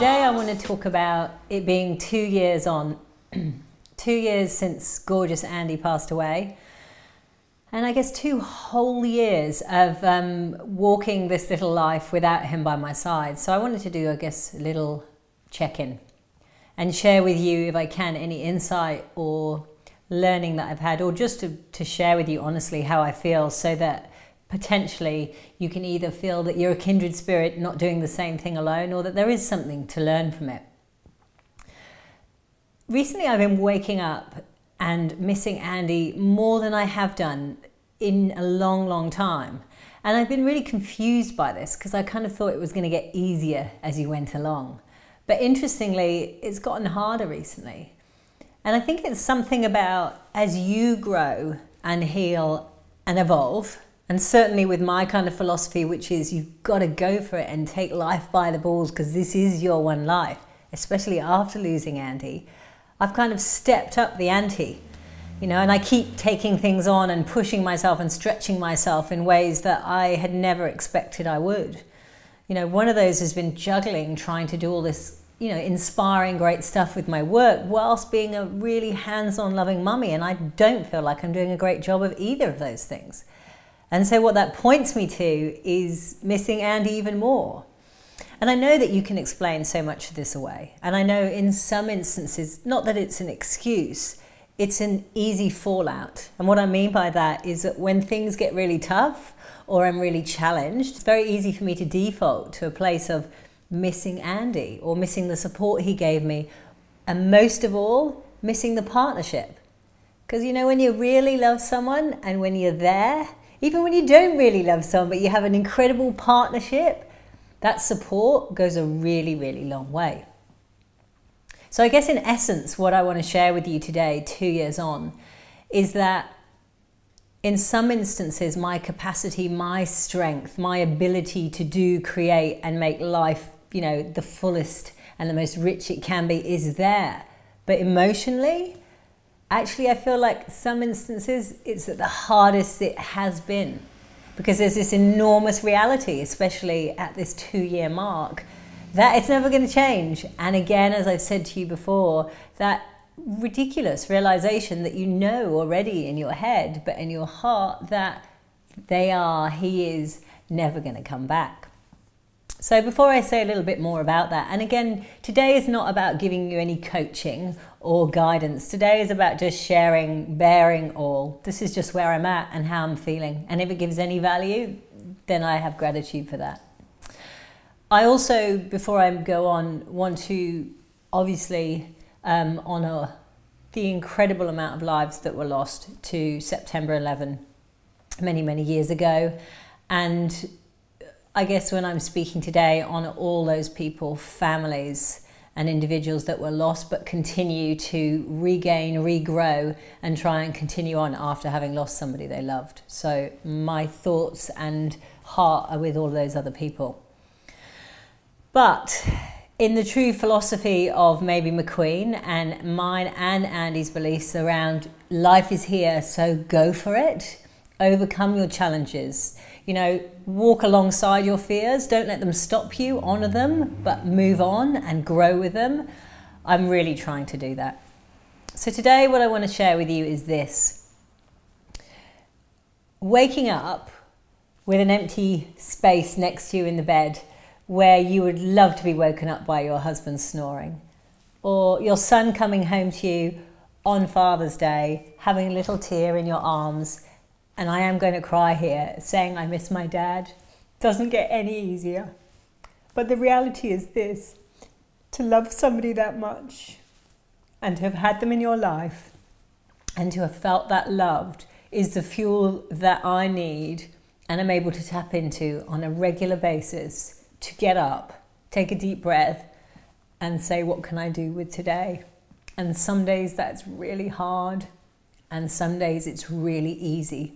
Today I want to talk about it being 2 years on, 2 years since gorgeous Andy passed away. And I guess 2 whole years of walking this little life without him by my side. So I wanted to do, I guess, a little check-in and share with you, if I can, any insight or learning that I've had, or just to share with you honestly how I feel, so that potentially you can either feel that you're a kindred spirit not doing the same thing alone, or that there is something to learn from it. Recently I've been waking up and missing Andy more than I have done in a long, long time. And I've been really confused by this because I kind of thought it was going to get easier as you went along. But interestingly, it's gotten harder recently. And I think it's something about as you grow and heal and evolve, and certainly with my kind of philosophy, which is you've got to go for it and take life by the balls because this is your one life, especially after losing Andy, I've kind of stepped up the ante, you know, and I keep taking things on and pushing myself and stretching myself in ways that I had never expected I would. You know, one of those has been juggling, trying to do all this, you know, inspiring great stuff with my work whilst being a really hands-on loving mummy, and I don't feel like I'm doing a great job of either of those things. And so what that points me to is missing Andy even more. And I know that you can explain so much of this away. And I know in some instances, not that it's an excuse, it's an easy fallout. And what I mean by that is that when things get really tough or I'm really challenged, it's very easy for me to default to a place of missing Andy or missing the support he gave me. And most of all, missing the partnership. Because you know, when you really love someone and when you're there, even when you don't really love someone, but you have an incredible partnership, that support goes a really, really long way. So I guess in essence, what I want to share with you today, 2 years on, is that in some instances, my capacity, my strength, my ability to do, create and make life, you know, the fullest and the most rich it can be is there. But emotionally, actually, I feel like some instances it's the hardest it has been, because there's this enormous reality, especially at this 2-year mark, that it's never going to change. And again, as I've said to you before, that ridiculous realization that you know already in your head, but in your heart, that he is never going to come back. So before I say a little bit more about that, and again, today is not about giving you any coaching or guidance. Today is about just sharing, bearing all. This is just where I'm at and how I'm feeling. And if it gives any value, then I have gratitude for that. I also, before I go on, want to obviously honour the incredible amount of lives that were lost to September 11 many, many years ago. And I guess when I'm speaking today, honour all those people, families and individuals that were lost but continue to regain, regrow and try and continue on after having lost somebody they loved. So my thoughts and heart are with all those other people. But in the true philosophy of maybe McQueen and mine and Andy's beliefs around life is here, so go for it, overcome your challenges, you know, walk alongside your fears, don't let them stop you, honour them, but move on and grow with them. I'm really trying to do that. So today what I want to share with you is this. Waking up with an empty space next to you in the bed, where you would love to be woken up by your husband snoring, or your son coming home to you on Father's Day, having a little tear in your arms, and I am going to cry here, saying I miss my dad, doesn't get any easier. But the reality is this, to love somebody that much, and to have had them in your life, and to have felt that loved, is the fuel that I need and I'm able to tap into on a regular basis, to get up, take a deep breath and say, what can I do with today? And some days that's really hard and some days it's really easy.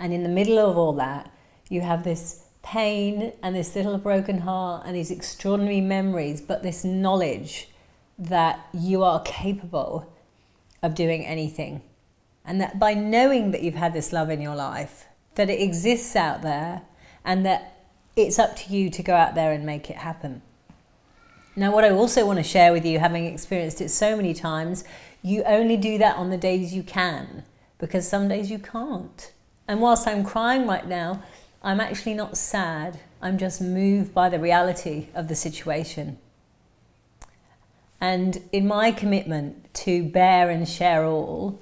And in the middle of all that, you have this pain and this little broken heart and these extraordinary memories, but this knowledge that you are capable of doing anything. And that by knowing that you've had this love in your life, that it exists out there and that it's up to you to go out there and make it happen. Now, what I also want to share with you, having experienced it so many times, you only do that on the days you can, because some days you can't. And whilst I'm crying right now, I'm actually not sad. I'm just moved by the reality of the situation. And in my commitment to bear and share all,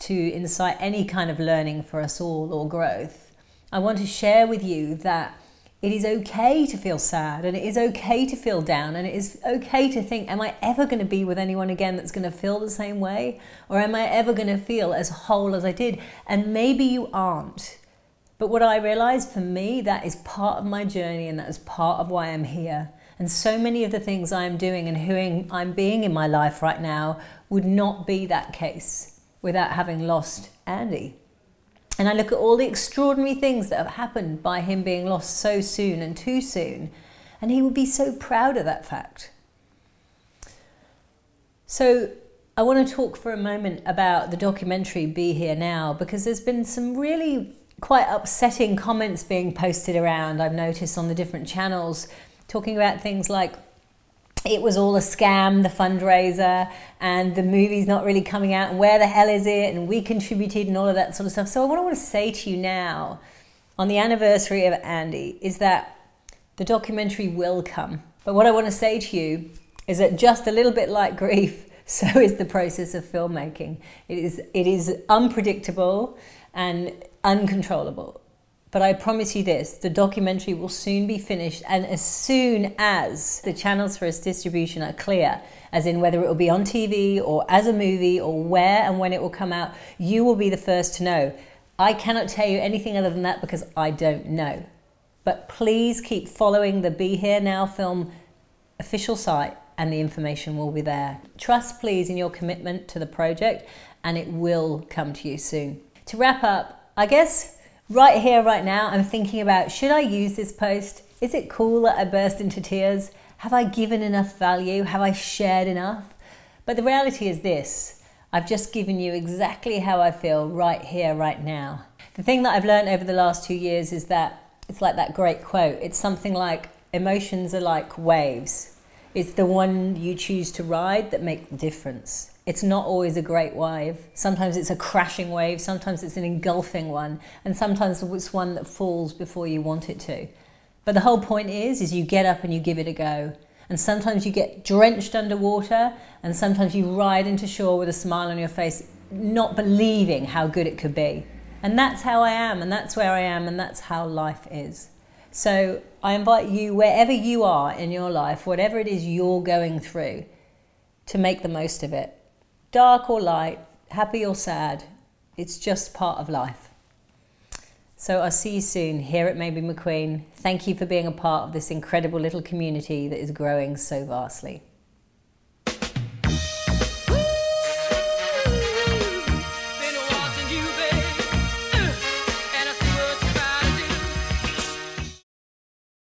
to incite any kind of learning for us all or growth, I want to share with you that it is okay to feel sad, and it is okay to feel down, and it is okay to think, am I ever going to be with anyone again that's going to feel the same way? Or am I ever going to feel as whole as I did? And maybe you aren't. But what I realized, for me, that is part of my journey, and that is part of why I'm here. And so many of the things I'm doing and who I'm being in my life right now would not be that case without having lost Andy. And I look at all the extraordinary things that have happened by him being lost so soon and too soon, and he would be so proud of that fact. So I want to talk for a moment about the documentary Be Here Now, because there's been some really quite upsetting comments being posted around, I've noticed, on the different channels, talking about things like it was all a scam, the fundraiser, and the movie's not really coming out, and where the hell is it, and we contributed, and all of that sort of stuff. So what I want to say to you now, on the anniversary of Andy, is that the documentary will come. But what I want to say to you is that just a little bit like grief, so is the process of filmmaking. It is unpredictable and uncontrollable. But I promise you this, the documentary will soon be finished, and as soon as the channels for its distribution are clear, as in whether it will be on TV or as a movie or where and when it will come out, you will be the first to know. I cannot tell you anything other than that because I don't know. But please keep following the Be Here Now film official site, and the information will be there. Trust, please, in your commitment to the project, and it will come to you soon. To wrap up, I guess right here, right now, I'm thinking about, should I use this post? Is it cool that I burst into tears? Have I given enough value? Have I shared enough? But the reality is this, I've just given you exactly how I feel right here, right now. The thing that I've learned over the last 2 years is that it's like that great quote. It's something like, emotions are like waves. It's the one you choose to ride that make the difference. It's not always a great wave. Sometimes it's a crashing wave, sometimes it's an engulfing one, and sometimes it's one that falls before you want it to. But the whole point is you get up and you give it a go. And sometimes you get drenched underwater, and sometimes you ride into shore with a smile on your face, not believing how good it could be. And that's how I am, and that's where I am, and that's how life is. So I invite you, wherever you are in your life, whatever it is you're going through, to make the most of it. Dark or light, happy or sad, it's just part of life. So I'll see you soon here at Maybe McQueen. Thank you for being a part of this incredible little community that is growing so vastly.